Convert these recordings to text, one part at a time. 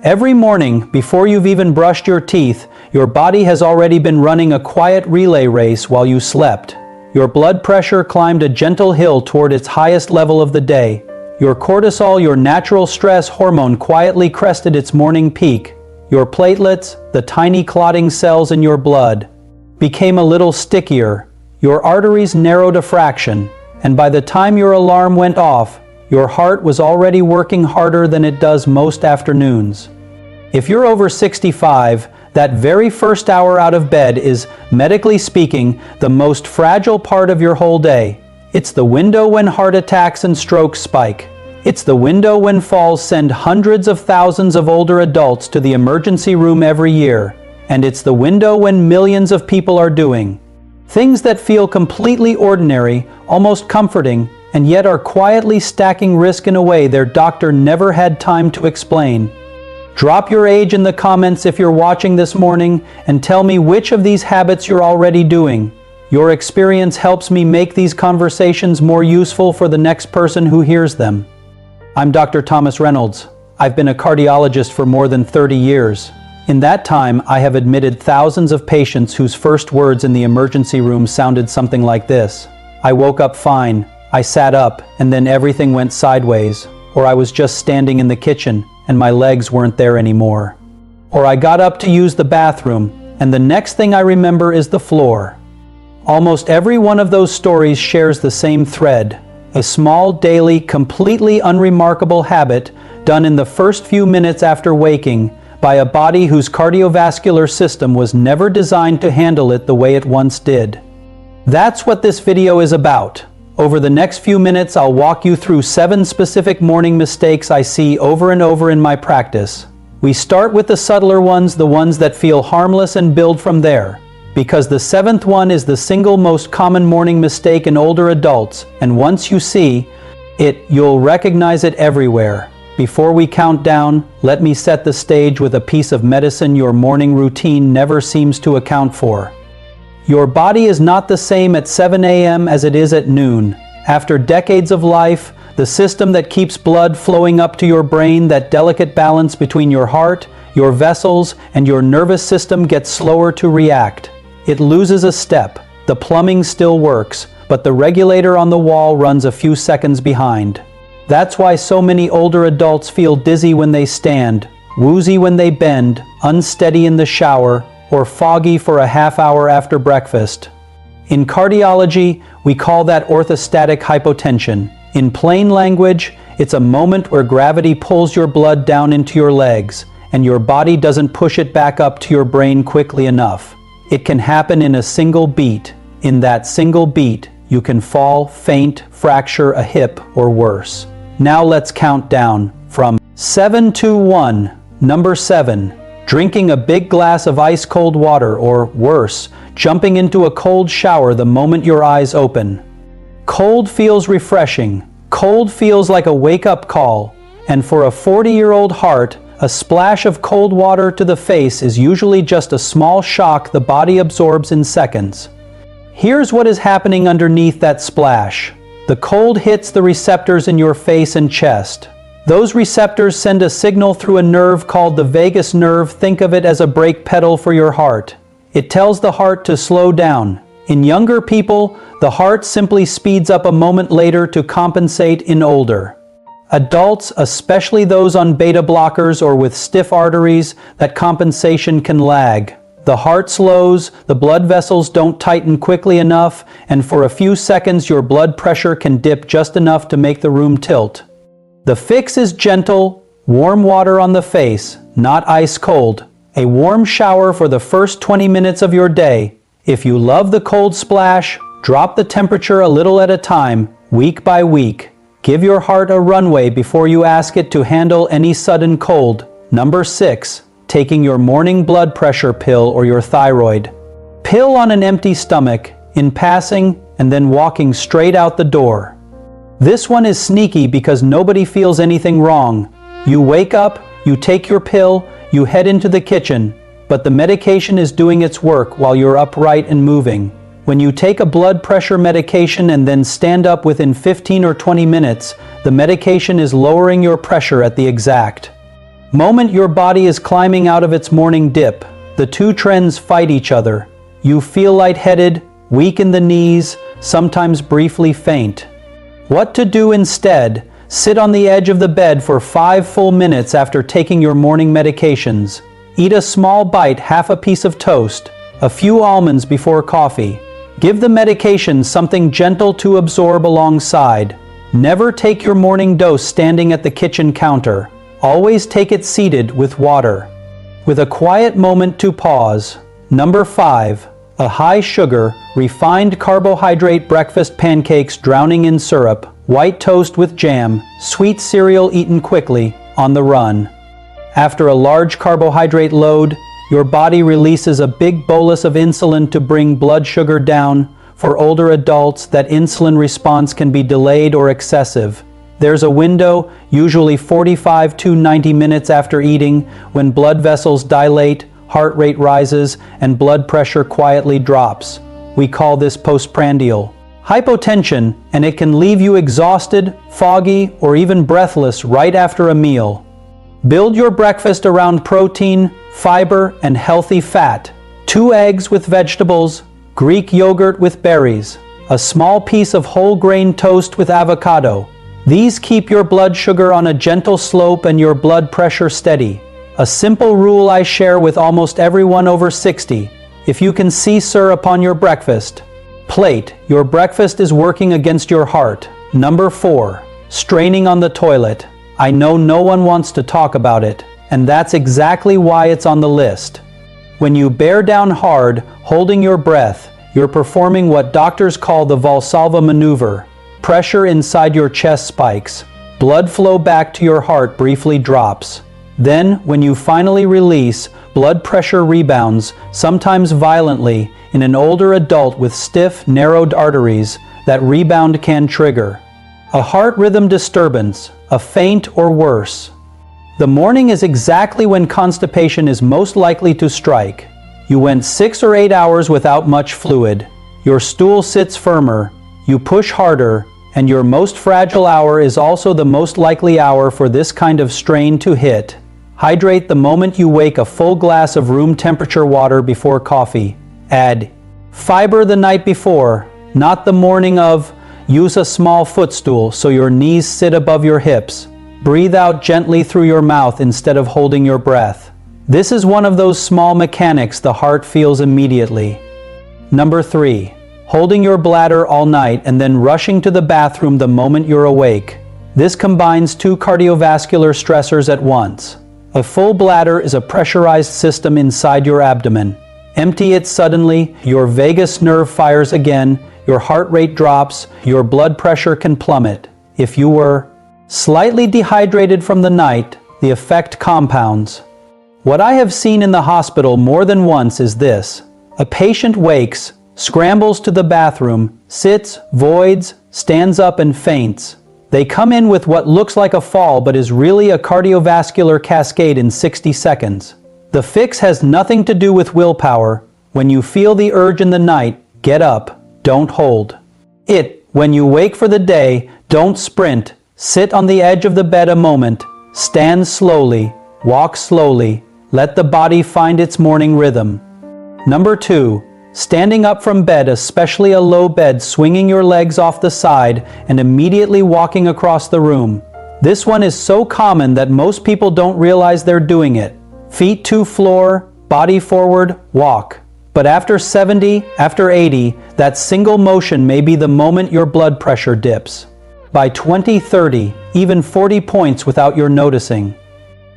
Every morning, before you've even brushed your teeth, your body has already been running a quiet relay race while you slept. Your blood pressure climbed a gentle hill toward its highest level of the day. Your cortisol, your natural stress hormone, quietly crested its morning peak. Your platelets, the tiny clotting cells in your blood, became a little stickier. Your arteries narrowed a fraction, and by the time your alarm went off, your heart was already working harder than it does most afternoons. If you're over 65, that very first hour out of bed is, medically speaking, the most fragile part of your whole day. It's the window when heart attacks and strokes spike. It's the window when falls send hundreds of thousands of older adults to the emergency room every year. And it's the window when millions of people are doing things that feel completely ordinary, almost comforting, and yet are quietly stacking risk in a way their doctor never had time to explain. Drop your age in the comments if you're watching this morning and tell me which of these habits you're already doing. Your experience helps me make these conversations more useful for the next person who hears them. I'm Dr. Thomas Reynolds. I've been a cardiologist for more than 30 years. In that time, I have admitted thousands of patients whose first words in the emergency room sounded something like this. I woke up fine. I sat up, and then everything went sideways. Or I was just standing in the kitchen, and my legs weren't there anymore. Or I got up to use the bathroom, and the next thing I remember is the floor. Almost every one of those stories shares the same thread. A small, daily, completely unremarkable habit done in the first few minutes after waking by a body whose cardiovascular system was never designed to handle it the way it once did. That's what this video is about. Over the next few minutes, I'll walk you through 7 specific morning mistakes I see over and over in my practice. We start with the subtler ones, the ones that feel harmless, and build from there. Because the 7th one is the single most common morning mistake in older adults, and once you see it, you'll recognize it everywhere. Before we count down, let me set the stage with a piece of medicine your morning routine never seems to account for. Your body is not the same at 7 a.m. as it is at noon. After decades of life, the system that keeps blood flowing up to your brain, that delicate balance between your heart, your vessels, and your nervous system, gets slower to react. It loses a step. The plumbing still works, but the regulator on the wall runs a few seconds behind. That's why so many older adults feel dizzy when they stand, woozy when they bend, unsteady in the shower, or foggy for a half hour after breakfast. In cardiology, we call that orthostatic hypotension. In plain language, it's a moment where gravity pulls your blood down into your legs, and your body doesn't push it back up to your brain quickly enough. It can happen in a single beat. In that single beat, you can fall, faint, fracture a hip, or worse. Now let's count down from 7 to 1. Number 7. Drinking a big glass of ice-cold water, or worse, jumping into a cold shower the moment your eyes open. Cold feels refreshing. Cold feels like a wake-up call. And for a 40-year-old heart, a splash of cold water to the face is usually just a small shock the body absorbs in seconds. Here's what is happening underneath that splash. The cold hits the receptors in your face and chest. Those receptors send a signal through a nerve called the vagus nerve. Think of it as a brake pedal for your heart. It tells the heart to slow down. In younger people, the heart simply speeds up a moment later to compensate. In older adults, especially those on beta blockers or with stiff arteries, that compensation can lag. The heart slows, the blood vessels don't tighten quickly enough, and for a few seconds your blood pressure can dip just enough to make the room tilt. The fix is gentle, warm water on the face, not ice cold. A warm shower for the first 20 minutes of your day. If you love the cold splash, drop the temperature a little at a time, week by week. Give your heart a runway before you ask it to handle any sudden cold. Number 6. Taking your morning blood pressure pill or your thyroid pill on an empty stomach, in passing, and then walking straight out the door. This one is sneaky because nobody feels anything wrong. You wake up, you take your pill, you head into the kitchen, but the medication is doing its work while you're upright and moving. When you take a blood pressure medication and then stand up within 15 or 20 minutes, the medication is lowering your pressure at the exact Moment your body is climbing out of its morning dip, the two trends fight each other. You feel lightheaded, weak in the knees, sometimes briefly faint. What to do instead? Sit on the edge of the bed for 5 full minutes after taking your morning medications. Eat a small bite, half a piece of toast, a few almonds before coffee. Give the medication something gentle to absorb alongside. Never take your morning dose standing at the kitchen counter. Always take it seated with water. With a quiet moment to pause. Number 5. A high sugar, refined carbohydrate breakfast pancakes drowning in syrup, white toast with jam, sweet cereal eaten quickly, on the run. After a large carbohydrate load, your body releases a big bolus of insulin to bring blood sugar down. For older adults, that insulin response can be delayed or excessive. There's a window, usually 45 to 90 minutes after eating, when blood vessels dilate, heart rate rises, and blood pressure quietly drops. We call this postprandial hypotension, and it can leave you exhausted, foggy, or even breathless right after a meal. Build your breakfast around protein, fiber, and healthy fat. 2 eggs with vegetables, Greek yogurt with berries, a small piece of whole grain toast with avocado. These keep your blood sugar on a gentle slope and your blood pressure steady. A simple rule I share with almost everyone over 60. If you can see syrup on your breakfast plate, your breakfast is working against your heart. Number 4. Straining on the toilet. I know no one wants to talk about it, and that's exactly why it's on the list. When you bear down hard, holding your breath, you're performing what doctors call the Valsalva maneuver. Pressure inside your chest spikes. Blood flow back to your heart briefly drops. Then, when you finally release, blood pressure rebounds, sometimes violently. In an older adult with stiff, narrowed arteries, that rebound can trigger a heart rhythm disturbance, a faint, or worse. The morning is exactly when constipation is most likely to strike. You went 6 or 8 hours without much fluid. Your stool sits firmer. You push harder, and your most fragile hour is also the most likely hour for this kind of strain to hit. Hydrate the moment you wake, a full glass of room temperature water before coffee. Add fiber the night before, not the morning of. Use a small footstool so your knees sit above your hips. Breathe out gently through your mouth instead of holding your breath. This is one of those small mechanics the heart feels immediately. Number 3. Holding your bladder all night and then rushing to the bathroom the moment you're awake. This combines 2 cardiovascular stressors at once. A full bladder is a pressurized system inside your abdomen. Empty it suddenly, your vagus nerve fires again, your heart rate drops, your blood pressure can plummet. If you were slightly dehydrated from the night, the effect compounds. What I have seen in the hospital more than once is this. A patient wakes, scrambles to the bathroom, sits, voids, stands up and faints. They come in with what looks like a fall but is really a cardiovascular cascade in 60 seconds. The fix has nothing to do with willpower. When you feel the urge in the night, get up, don't hold it. When you wake for the day, don't sprint. Sit on the edge of the bed a moment. Stand slowly, walk slowly. Let the body find its morning rhythm. Number 2. Standing up from bed, especially a low bed, swinging your legs off the side and immediately walking across the room. This one is so common that most people don't realize they're doing it. Feet to floor, body forward, walk. But after 70, after 80, that single motion may be the moment your blood pressure dips. By 20, 30, even 40 points without your noticing.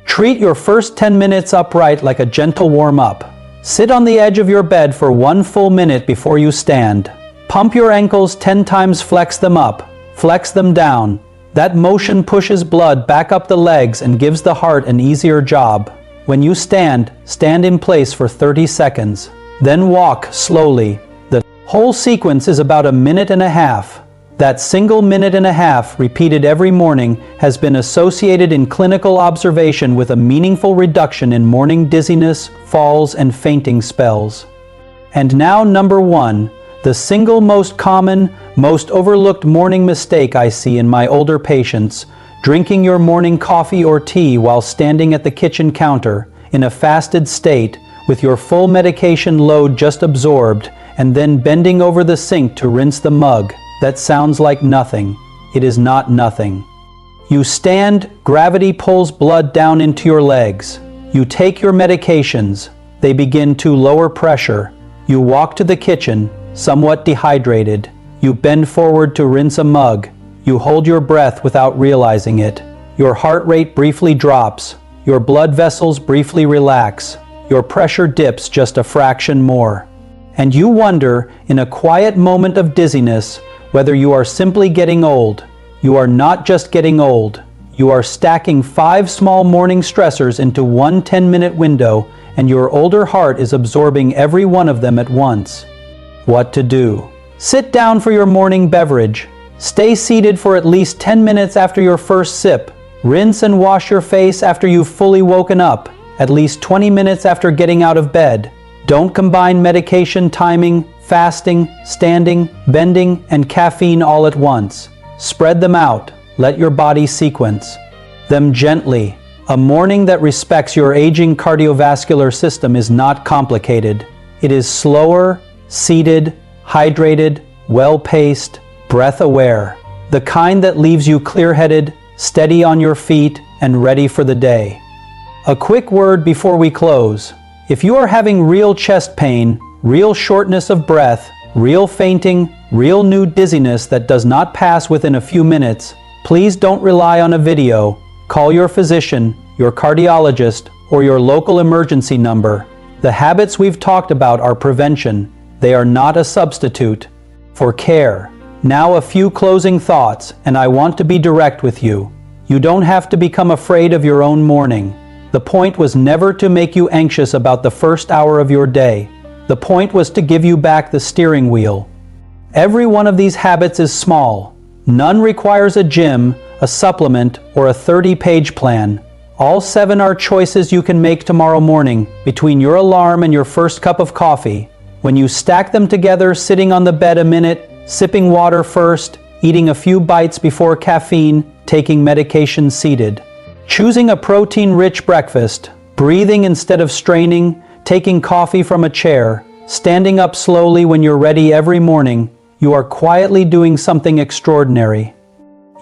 Treat your first 10 minutes upright like a gentle warm-up. Sit on the edge of your bed for 1 full minute before you stand. Pump your ankles 10 times, flex them up, flex them down. That motion pushes blood back up the legs and gives the heart an easier job. When you stand, stand in place for 30 seconds. Then walk slowly. The whole sequence is about 1.5 minutes. That single 1.5 minutes repeated every morning has been associated in clinical observation with a meaningful reduction in morning dizziness, falls, and fainting spells. And now number 1, the single most common, most overlooked morning mistake I see in my older patients: drinking your morning coffee or tea while standing at the kitchen counter in a fasted state with your full medication load just absorbed, and then bending over the sink to rinse the mug. That sounds like nothing. It is not nothing. You stand, gravity pulls blood down into your legs. You take your medications. They begin to lower pressure. You walk to the kitchen, somewhat dehydrated. You bend forward to rinse a mug. You hold your breath without realizing it. Your heart rate briefly drops. Your blood vessels briefly relax. Your pressure dips just a fraction more. And you wonder, in a quiet moment of dizziness, whether you are simply getting old. You are not just getting old. You are stacking 5 small morning stressors into one 10-minute window, and your older heart is absorbing every one of them at once. What to do? Sit down for your morning beverage. Stay seated for at least 10 minutes after your first sip. Rinse and wash your face after you've fully woken up, at least 20 minutes after getting out of bed. Don't combine medication timing, fasting, standing, bending, and caffeine all at once. Spread them out. Let your body sequence them gently. A morning that respects your aging cardiovascular system is not complicated. It is slower, seated, hydrated, well-paced, breath-aware. The kind that leaves you clear-headed, steady on your feet, and ready for the day. A quick word before we close. If you are having real chest pain, real shortness of breath, real fainting, real new dizziness that does not pass within a few minutes, please don't rely on a video. Call your physician, your cardiologist, or your local emergency number. The habits we've talked about are prevention. They are not a substitute for care. Now a few closing thoughts, and I want to be direct with you. You don't have to become afraid of your own morning. The point was never to make you anxious about the first hour of your day. The point was to give you back the steering wheel. Every one of these habits is small. None requires a gym, a supplement, or a 30-page plan. All 7 are choices you can make tomorrow morning between your alarm and your first cup of coffee. When you stack them together, sitting on the bed a minute, sipping water first, eating a few bites before caffeine, taking medication seated. Choosing a protein-rich breakfast, breathing instead of straining, taking coffee from a chair, standing up slowly when you're ready every morning, you are quietly doing something extraordinary.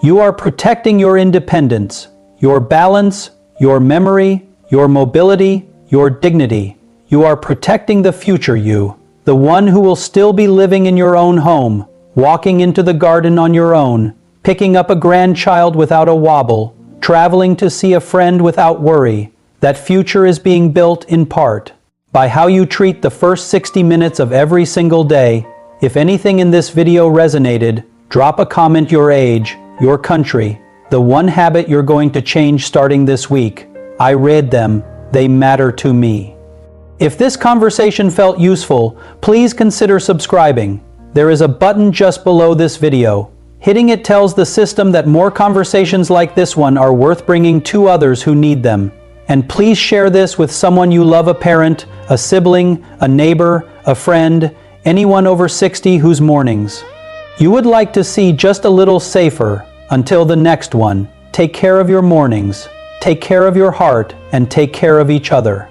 You are protecting your independence, your balance, your memory, your mobility, your dignity. You are protecting the future you, the one who will still be living in your own home, walking into the garden on your own, picking up a grandchild without a wobble, traveling to see a friend without worry. That future is being built in part by how you treat the first 60 minutes of every single day. If anything in this video resonated, drop a comment, your age, your country, the one habit you're going to change starting this week. I read them. They matter to me. If this conversation felt useful, please consider subscribing. There is a button just below this video. Hitting it tells the system that more conversations like this one are worth bringing to others who need them. And please share this with someone you love, a parent, a sibling, a neighbor, a friend, anyone over 60 whose mornings you would like to see just a little safer. Until the next one, take care of your mornings, take care of your heart, and take care of each other.